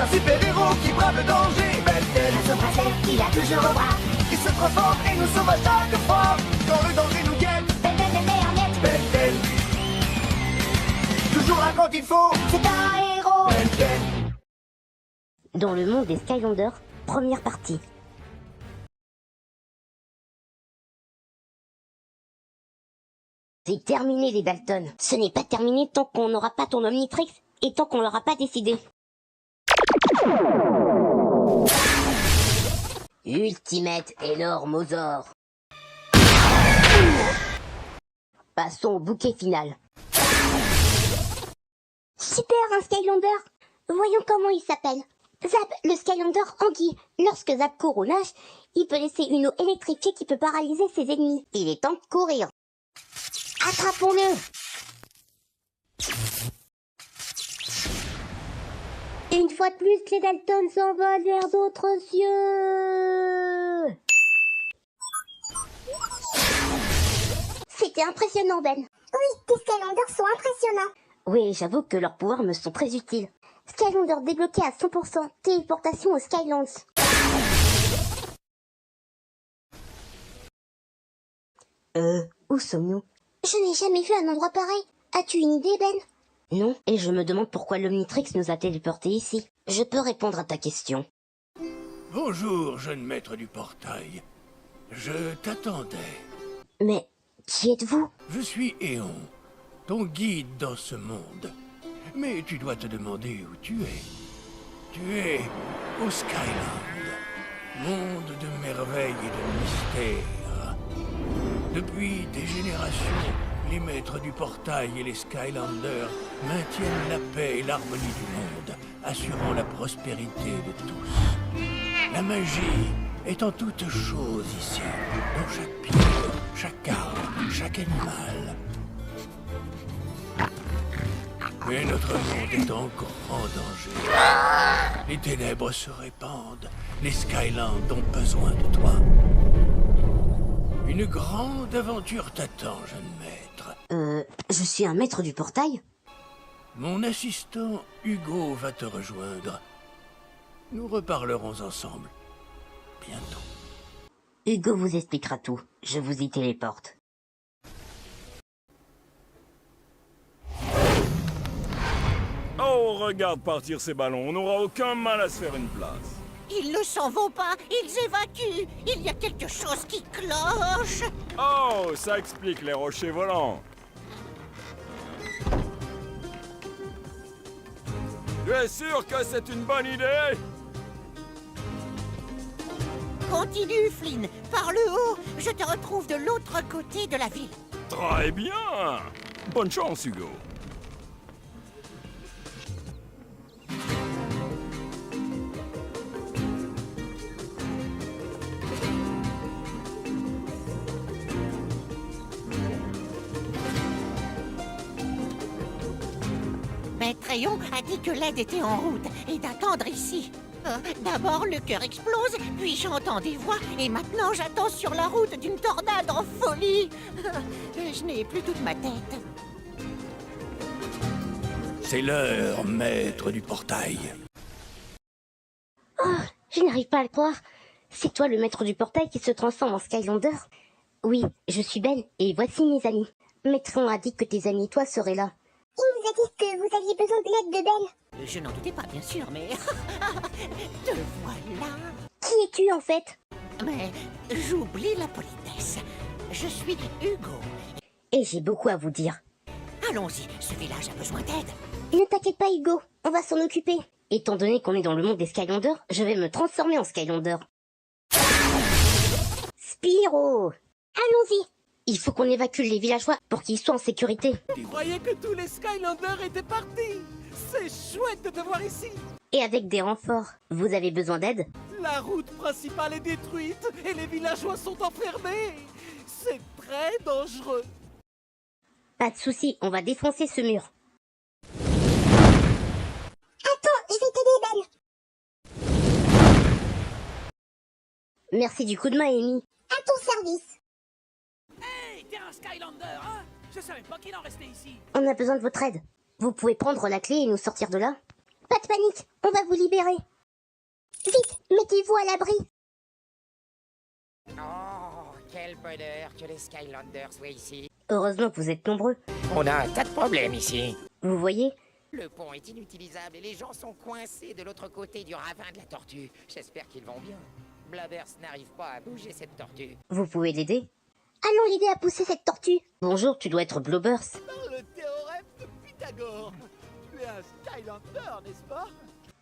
un super-héros qui brave le danger. Ben 10, Un bracelet qu'il a toujours au bras. il se transforme et nous sauve à chaque fois. Quand le danger nous guette, Ben 10 le meilleur maître. Ben 10, toujours là quand il faut. C'est un héros. Ben 10. Dans le monde des Skylanders, première partie. C'est terminé les Dalton. Ce n'est pas terminé tant qu'on n'aura pas ton Omnitrix et tant qu'on l'aura pas décidé. Ultimate Enormosaur. Passons au bouquet final. Super, un Skylander. Voyons comment il s'appelle. Zap, le Skylander anguille. Lorsque Zap court au nage, il peut laisser une eau électrifiée qui peut paralyser ses ennemis. Il est temps de courir. Attrapons-le. Une fois de plus, les Dalton s'envolent vers d'autres cieux. C'était impressionnant, Ben. Oui, tes Skylanders sont impressionnants. Oui, j'avoue que leurs pouvoirs me sont très utiles. Skylander débloqué à 100%. Téléportation aux Skylands. Où sommes-nous? Je n'ai jamais vu un endroit pareil. As-tu une idée, Ben? Non, et je me demande pourquoi l'Omnitrix nous a téléportés ici. Je peux répondre à ta question. Bonjour, jeune maître du portail. Je t'attendais. Mais qui êtes-vous? Je suis Éon, ton guide dans ce monde. Mais tu dois te demander où tu es. Tu es au Skyland, monde de merveilles et de mystères. Depuis des générations, les maîtres du portail et les Skylanders maintiennent la paix et l'harmonie du monde, assurant la prospérité de tous. La magie est en toutes choses ici, dans chaque pierre, chaque arbre, chaque animal. Mais notre monde est en grand danger. Les ténèbres se répandent. Les Skylands ont besoin de toi. Une grande aventure t'attend, jeune maître. Je suis un maître du portail? Mon assistant Hugo va te rejoindre. Nous reparlerons ensemble. Bientôt. Hugo vous expliquera tout. Je vous y téléporte. Oh, regarde partir ces ballons, on n'aura aucun mal à se faire une place. Ils ne s'en vont pas, ils évacuent. Il y a quelque chose qui cloche. Oh, ça explique les rochers volants. Tu es sûr que c'est une bonne idée? Continue, Flynn. Par le haut, je te retrouve de l'autre côté de la ville. Très bien. Bonne chance, Hugo. Maître Rayon a dit que l'aide était en route et d'attendre ici. D'abord, le cœur explose, puis j'entends des voix, et maintenant j'attends sur la route d'une tornade en folie. Je n'ai plus toute ma tête. C'est l'heure, maître du portail. Je n'arrive pas à le croire. C'est toi le maître du portail qui se transforme en Skylander? Oui, je suis Ben, et voici mes amis. Maîtron a dit que tes amis et toi seraient là. Il nous a dit que vous aviez besoin de l'aide de Ben. Je n'en doutais pas, bien sûr, mais... Te voilà. Qui es-tu en fait? Mais j'oublie la politesse. Je suis Hugo. Et j'ai beaucoup à vous dire. Allons-y, ce village a besoin d'aide. Ne t'inquiète pas Hugo, on va s'en occuper. Étant donné qu'on est dans le monde des Skylanders, je vais me transformer en Skylander. Spyro! Allons-y! Il faut qu'on évacue les villageois pour qu'ils soient en sécurité. Tu croyais que tous les Skylanders étaient partis? C'est chouette de te voir ici. Et avec des renforts, vous avez besoin d'aide? La route principale est détruite et les villageois sont enfermés. C'est très dangereux. Pas de souci, on va défoncer ce mur. Attends, je vais t'aider, Ben. Merci du coup de main, Amy. À ton service. Hey, t'es un Skylander, hein? Je savais pas qu'il en restait ici. On a besoin de votre aide. Vous pouvez prendre la clé et nous sortir de là? Pas de panique, on va vous libérer. Vite, mettez-vous à l'abri. Oh, quel bonheur que les Skylanders soient ici. Heureusement que vous êtes nombreux. On a un tas de problèmes ici. Vous voyez, Le pont est inutilisable et les gens sont coincés de l'autre côté du ravin de la tortue. J'espère qu'ils vont bien. Blathers n'arrive pas à bouger cette tortue. vous pouvez l'aider. Allons l'aider à pousser cette tortue. Bonjour, tu dois être Blobbers. Par le théorème de Pythagore. Tu es un Skylander, n'est-ce pas?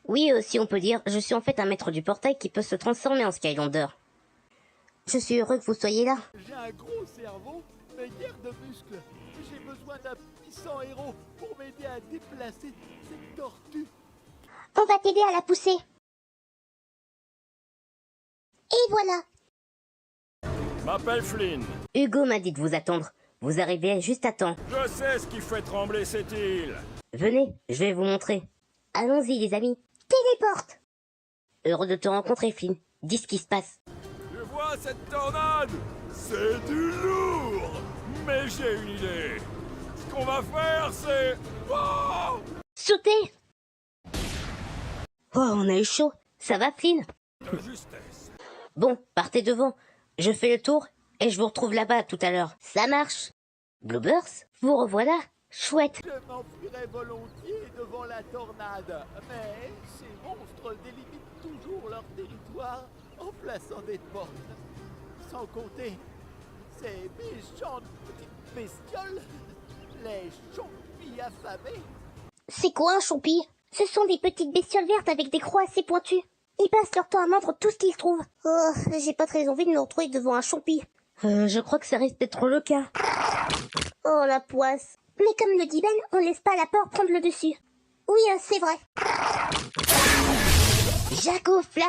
Oui, si on peut dire, je suis en fait un maître du portail qui peut se transformer en Skylander. Je suis heureux que vous soyez là. J'ai un gros cerveau, mais guère de muscles. J'ai besoin d'un puissant héros pour m'aider à déplacer cette tortue. On va t'aider à la pousser. Et voilà. M'appelle Flynn. Hugo m'a dit de vous attendre. Vous arrivez juste à temps. Je sais ce qui fait trembler cette île. Venez, je vais vous montrer. Allons-y, les amis. Téléporte. Heureux de te rencontrer, Flynn. Dis ce qui se passe. Tu vois cette tornade? C'est du lourd. Mais j'ai une idée. Ce qu'on va faire, c'est... Oh! Sautez. Oh, on a eu chaud. Ça va, Flynn? De justesse. Bon, partez devant. Je fais le tour et je vous retrouve là-bas tout à l'heure. Ça marche. Blobbers, vous revoilà. Chouette. Je m'enfuirais volontiers devant la tornade, mais ces monstres délimitent toujours leur territoire en plaçant des portes. Sans compter ces méchantes petites bestioles, les chompis affamés. C'est quoi un chompi? Ce sont des petites bestioles vertes avec des croix assez pointues. Ils passent leur temps à mordre tout ce qu'ils trouvent. Oh, j'ai pas très envie de me retrouver devant un chompi. Je crois que ça risque d'être le cas. Oh, la poisse. Mais comme le dit Ben, on laisse pas la peur prendre le dessus. Oui, c'est vrai. Jaco Flash.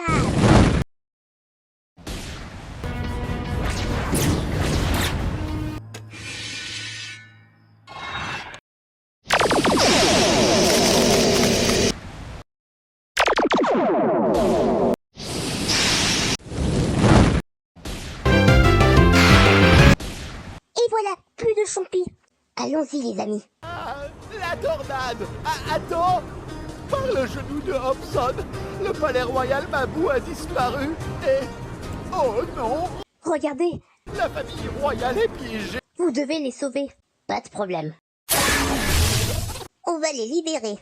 Et voilà, plus de champis. Allons-y, les amis. Ah, la tornade. Ah, attends. Par le genou de Hobson, le palais royal Mabou a disparu et... Oh non, Regardez, la famille royale est piégée. vous devez les sauver. Pas de problème. On va les libérer.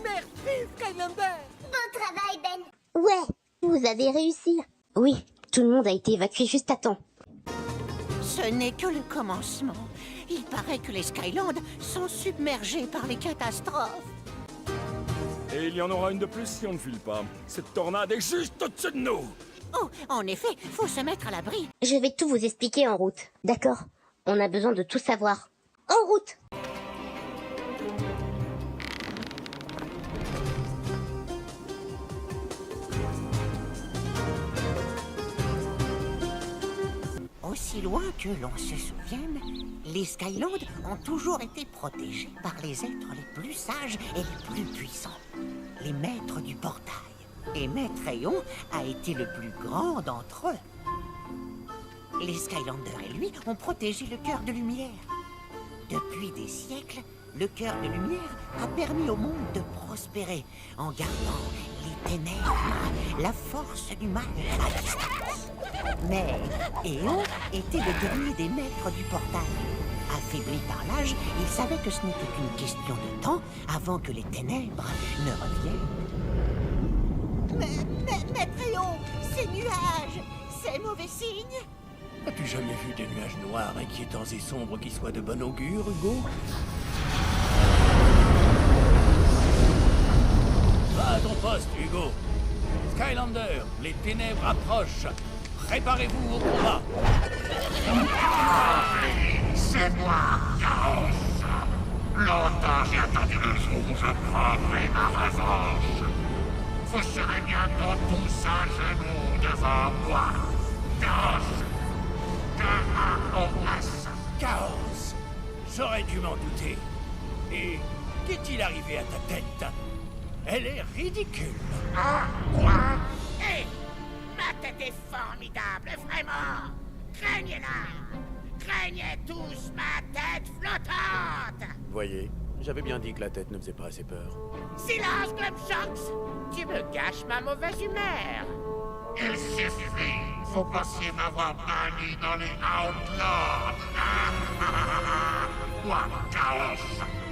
Merci, Skylander. Bon travail, Ben. Ouais, vous avez réussi. Oui, tout le monde a été évacué juste à temps. Ce n'est que le commencement. Il paraît que les Skylands sont submergés par les catastrophes. Et il y en aura une de plus si on ne file pas. Cette tornade est juste au-dessus de nous. Oh, en effet, faut se mettre à l'abri. Je vais tout vous expliquer en route. D'accord? On a besoin de tout savoir. En route! Aussi loin que l'on se souvienne, les Skylands ont toujours été protégés par les êtres les plus sages et les plus puissants, les maîtres du portail. Et Maître Rayon a été le plus grand d'entre eux. Les Skylanders et lui ont protégé le cœur de lumière. Depuis des siècles, le cœur de lumière a permis au monde de prospérer en gardant les ténèbres, la force du mal à distance. Mais Éon était le dernier des maîtres du portail. Affaibli par l'âge, il savait que ce n'était qu'une question de temps avant que les ténèbres ne reviennent. Mais Maître Éon, ces nuages, c'est mauvais signe. As-tu jamais vu des nuages noirs, inquiétants et sombres qui soient de bon augure, Hugo? Va à ton poste, Hugo. Skylander, les ténèbres approchent. Préparez-vous au combat. C'est moi, Chaos. Longtemps j'ai attendu le jour où je prendrai ma revanche. Vous serez bientôt tous à genoux devant moi. Chaos. Chaos. J'aurais dû m'en douter. Et qu'est-il arrivé à ta tête? Elle est ridicule. Quoi? Hé, ma tête est formidable, vraiment. Craignez-la. craignaient tous ma tête flottante. Voyez, j'avais bien dit que la tête ne faisait pas assez peur. Silence, Glumshanks! Tu me gâches ma mauvaise humeur. Il suffit, vous pensiez m'avoir banni dans les Outlaws. Moi, Chaos,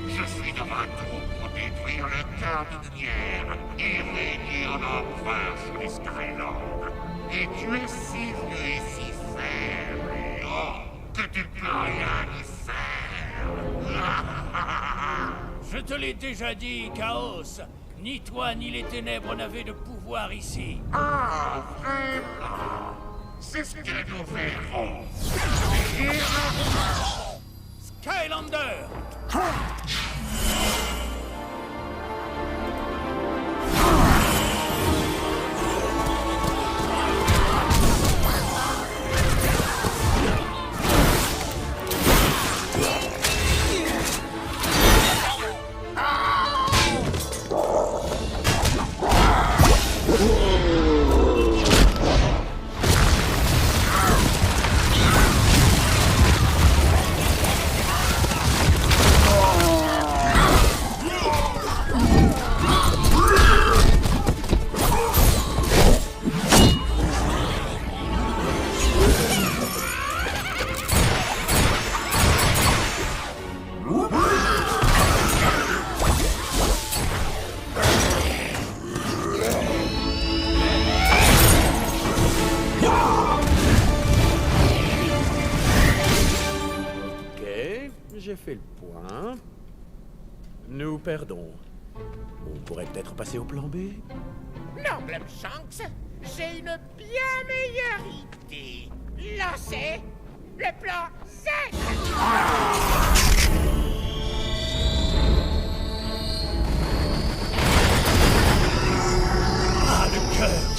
je suis de retour pour détruire le cœur de lumière et régner en empereur sur les Skylands. Et tu es si vieux et si faible, oh, que tu peux rien y faire. Je te l'ai déjà dit, Chaos. Ni toi ni les ténèbres n'avaient de pouvoir ici. Ah, vraiment? C'est ce que nous verrons. Skylander! J'ai fait le point. Nous perdons. On pourrait peut-être passer au plan B. Non, Glumshanks, j'ai une bien meilleure idée. Lancez le plan Z. Ah, le cœur!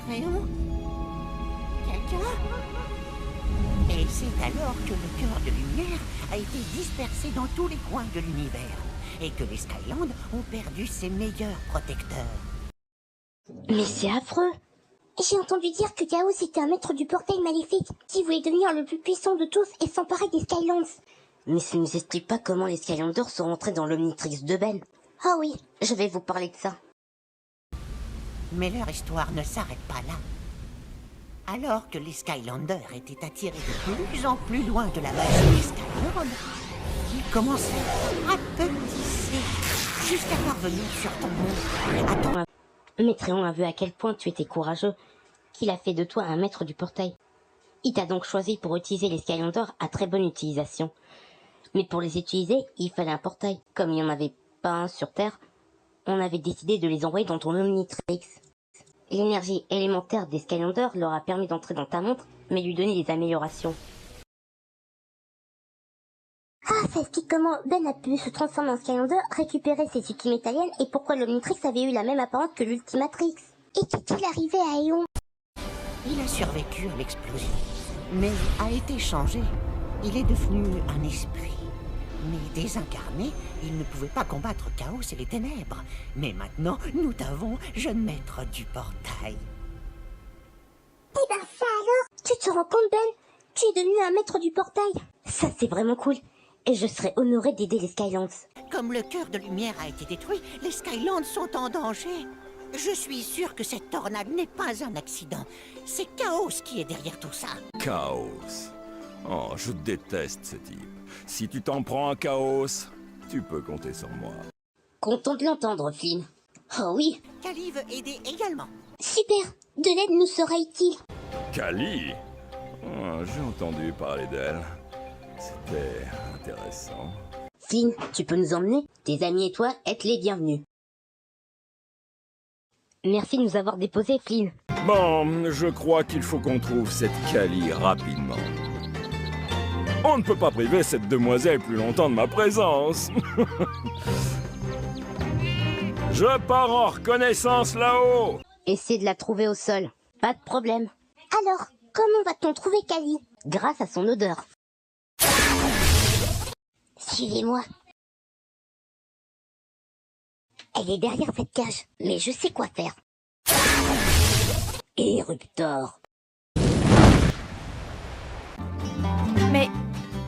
Maîtréon? Quelqu'un? Et c'est alors que le cœur de lumière a été dispersé dans tous les coins de l'univers et que les Skylands ont perdu ses meilleurs protecteurs. Mais c'est affreux. J'ai entendu dire que Chaos était un maître du portail maléfique qui voulait devenir le plus puissant de tous et s'emparer des Skylands. Mais ça ne nous explique pas comment les Skylanders sont rentrés dans l'Omnitrix de Ben. Ah oui, je vais vous parler de ça. Mais leur histoire ne s'arrête pas là. Alors que les Skylanders étaient attirés de plus en plus loin de la magie des Skylands, ils commençaient à petisser jusqu'à parvenir sur ton monde. Attends. Maîtréon a vu à quel point tu étais courageux, qu'il a fait de toi un maître du portail. Il t'a donc choisi pour utiliser les Skylanders à très bonne utilisation. Mais pour les utiliser, il fallait un portail. Comme il n'y en avait pas un sur Terre, on avait décidé de les envoyer dans ton Omnitrix. L'énergie élémentaire des Skylanders leur a permis d'entrer dans ta montre, mais lui donner des améliorations. Ah, ça explique comment Ben a pu se transformer en Skylander, récupérer ses Ultimates aliens et pourquoi l'Omnitrix avait eu la même apparence que l'Ultimatrix. Et qu'est-il arrivé à Aeon? Il a survécu à l'explosion, mais a été changé. Il est devenu un esprit. Mais désincarné, il ne pouvait pas combattre Chaos et les ténèbres. Mais maintenant, nous t'avons, jeune maître du portail. Eh ben ça alors? Tu te rends compte, Ben? Tu es devenu un maître du portail. Ça c'est vraiment cool. Et je serais honoré d'aider les Skylands. Comme le cœur de lumière a été détruit, les Skylands sont en danger. Je suis sûr que cette tornade n'est pas un accident. C'est Chaos qui est derrière tout ça. Chaos. Oh, je déteste ce type. Si tu t'en prends à Chaos, tu peux compter sur moi. Content de l'entendre, Flynn. Oh oui. Kali veut aider également. Super. De l'aide nous sera utile. Kali? Oh, j'ai entendu parler d'elle. C'était intéressant. Flynn, tu peux nous emmener? Tes amis et toi êtes les bienvenus. Merci de nous avoir déposés, Flynn. Bon, je crois qu'il faut qu'on trouve cette Kali rapidement. On ne peut pas priver cette demoiselle plus longtemps de ma présence. Je pars en reconnaissance là-haut. Essayez de la trouver au sol. Pas de problème. Alors, Comment va-t-on trouver Kali? Grâce à son odeur. Suivez-moi. Elle est derrière cette cage, mais je sais quoi faire. Éruptor. Mais,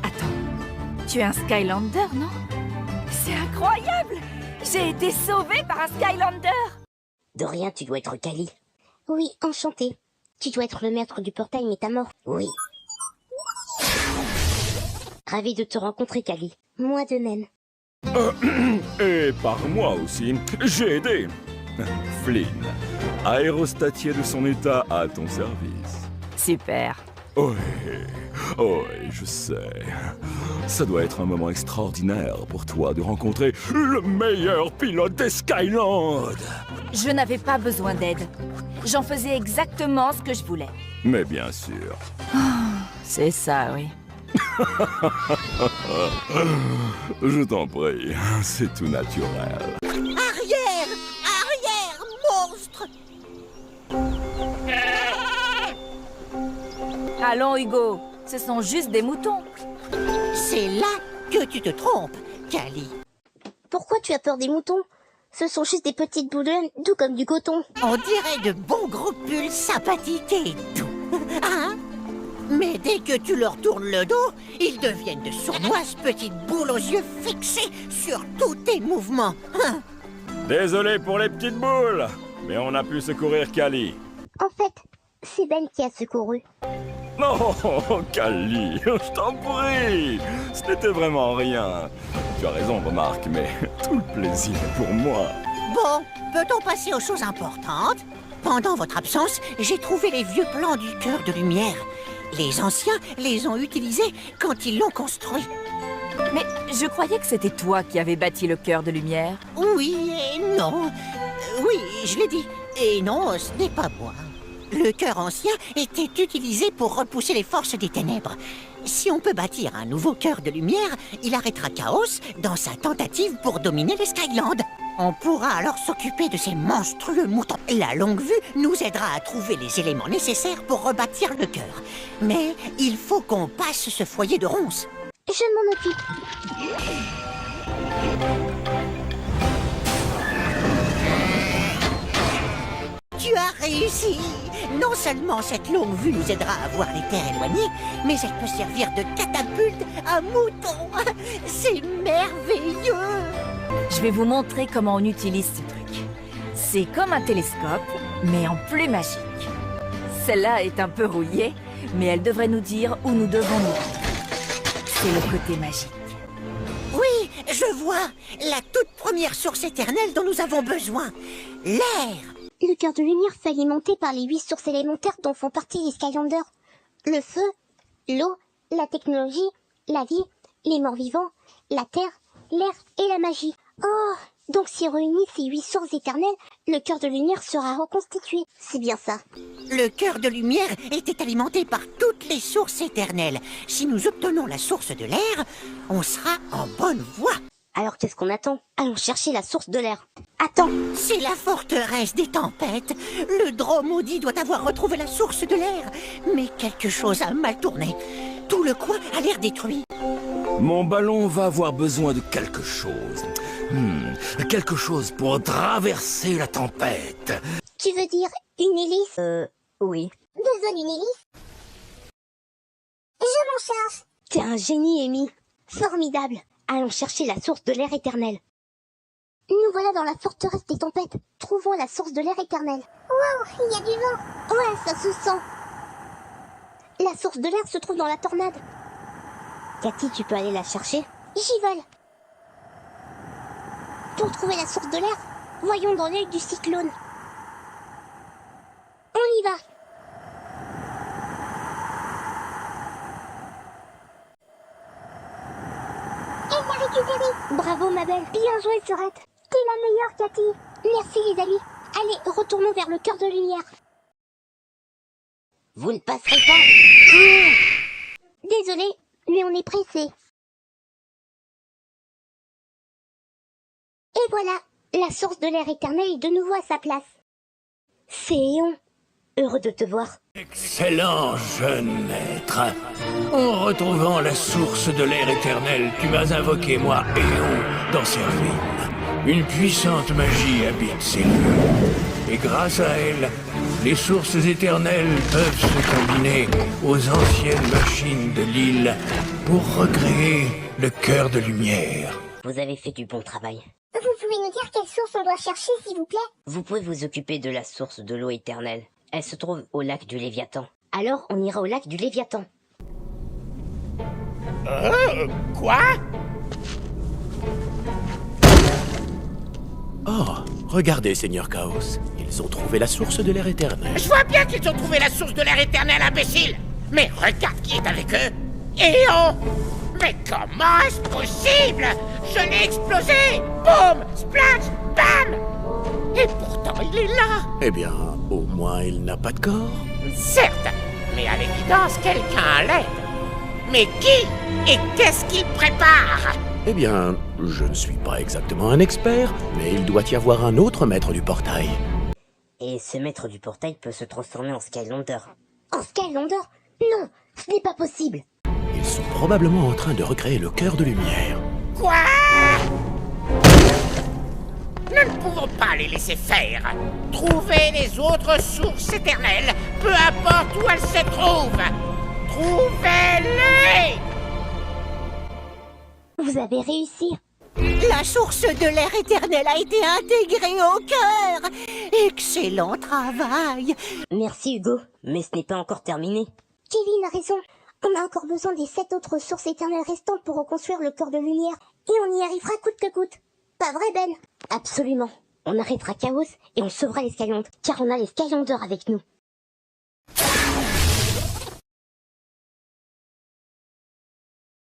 attends, tu es un Skylander, non? C'est incroyable! J'ai été sauvée par un Skylander! De rien, tu dois être Kali. Oui, enchanté. Tu dois être le maître du portail métamorphe. Oui. Ravi de te rencontrer, Kali. Moi de même. Et par moi aussi, j'ai aidé. Flynn, aérostatier de son état à ton service. Super. Oui, je sais. Ça doit être un moment extraordinaire pour toi de rencontrer le meilleur pilote des Skylands. Je n'avais pas besoin d'aide. J'en faisais exactement ce que je voulais. Mais bien sûr. C'est ça, oui. Je t'en prie, c'est tout naturel. Arrière! Arrière, monstre! Allons, Hugo. Ce sont juste des moutons. C'est là que tu te trompes, Kali. Pourquoi tu as peur des moutons? Ce sont juste des petites boules doux comme du coton. On dirait de bons groupuscules sympathiques et tout. Hein? Mais dès que tu leur tournes le dos, ils deviennent de sournoises petites boules aux yeux fixés sur tous tes mouvements. Hein? Désolé pour les petites boules, mais on a pu secourir Kali. En fait, c'est Ben qui a secouru. Non, Kali, je t'en prie. Ce n'était vraiment rien. Tu as raison, remarque, mais tout le plaisir est pour moi. Bon, peut-on passer aux choses importantes? Pendant votre absence, j'ai trouvé les vieux plans du cœur de lumière. Les anciens les ont utilisés quand ils l'ont construit. Mais je croyais que c'était toi qui avais bâti le cœur de lumière. Oui et non. Oui, je l'ai dit. Et non, ce n'est pas moi. Le cœur ancien était utilisé pour repousser les forces des ténèbres. Si on peut bâtir un nouveau cœur de lumière, il arrêtera Chaos dans sa tentative pour dominer les Skylands. On pourra alors s'occuper de ces monstrueux moutons. La longue vue nous aidera à trouver les éléments nécessaires pour rebâtir le cœur. Mais il faut qu'on passe ce foyer de ronces. Je m'en occupe. Tu as réussi! Non seulement cette longue vue nous aidera à voir les terres éloignées, mais elle peut servir de catapulte à moutons! C'est merveilleux! Je vais vous montrer comment on utilise ce truc. C'est comme un télescope, mais en plus magique. Celle-là est un peu rouillée, mais elle devrait nous dire où nous devons nous rendre. C'est le côté magique. Oui, je vois! La toute première source éternelle dont nous avons besoin! L'air! Le cœur de lumière fait alimenter par les 8 sources élémentaires dont font partie les Skylanders. Le feu, l'eau, la technologie, la vie, les morts vivants, la terre, l'air et la magie. Oh, donc si on réunit ces 8 sources éternelles, le cœur de lumière sera reconstitué. C'est bien ça. Le cœur de lumière était alimenté par toutes les sources éternelles. Si nous obtenons la source de l'air, on sera en bonne voie. Alors qu'est-ce qu'on attend? Allons chercher la source de l'air. Attends! C'est la forteresse des tempêtes. Le drôme maudit doit avoir retrouvé la source de l'air. Mais quelque chose a mal tourné. Tout le coin a l'air détruit. Mon ballon va avoir besoin de quelque chose. Quelque chose pour traverser la tempête. Tu veux dire une hélice? Oui. Désolé, une hélice. Je m'en charge. T'es un génie, Amy. Formidable. Allons chercher la source de l'air éternel. Nous voilà dans la forteresse des tempêtes. Trouvons la source de l'air éternel. Wow, il y a du vent. Ouais, ça se sent. La source de l'air se trouve dans la tornade. Cathy, tu peux aller la chercher? J'y vole. Pour trouver la source de l'air, voyons dans l'œil du cyclone. On y va. Elle l'a récupéré. Bravo, ma belle. Bien joué, Sorette. T'es la meilleure, Cathy. Merci, les amis. Allez, retournons vers le cœur de lumière. Vous ne passerez pas. Désolé, mais on est pressé. Et voilà, la source de l'air éternel est de nouveau à sa place. C'est éon. Heureux de te voir. Excellent, jeune maître. En retrouvant la source de l'air éternel, tu m'as invoqué, moi, Éon, dans ces ruines. Une puissante magie habite ces lieux. Et grâce à elle, les sources éternelles peuvent se combiner aux anciennes machines de l'île pour recréer le cœur de lumière. Vous avez fait du bon travail. Vous pouvez nous dire quelle source on doit chercher, s'il vous plaît? Vous pouvez vous occuper de la source de l'eau éternelle. Elle se trouve au lac du Léviathan. Alors, on ira au lac du Léviathan. Quoi? Oh, regardez, Seigneur Chaos. Ils ont trouvé la source de l'air éternel. Je vois bien qu'ils ont trouvé la source de l'air éternel, imbécile! Mais regarde qui est avec eux! Éon! Mais comment est-ce possible? Je l'ai explosé! Boum! Splash! Bam! Et pourtant, il est là! Eh bien, au moins, il n'a pas de corps. Certes, mais à l'évidence, quelqu'un l'aide. Mais qui? Et qu'est-ce qu'il prépare? Eh bien, je ne suis pas exactement un expert, mais il doit y avoir un autre maître du portail. Et ce maître du portail peut se transformer en Skylander. En Skylander? Non, ce n'est pas possible. Ils sont probablement en train de recréer le cœur de lumière. Quoi? Nous ne pouvons pas les laisser faire. Trouvez les autres sources éternelles, peu importe où elles se trouvent. Trouvez-les! Vous avez réussi. La source de l'air éternel a été intégrée au cœur. Excellent travail. Merci Hugo, mais ce n'est pas encore terminé. Kevin a raison. On a encore besoin des 7 autres sources éternelles restantes pour reconstruire le cœur de lumière. Et on y arrivera coûte que coûte. Pas vrai, Ben? Absolument. On arrêtera Chaos et on sauvera les Skylanders, car on a les Skylanders avec nous.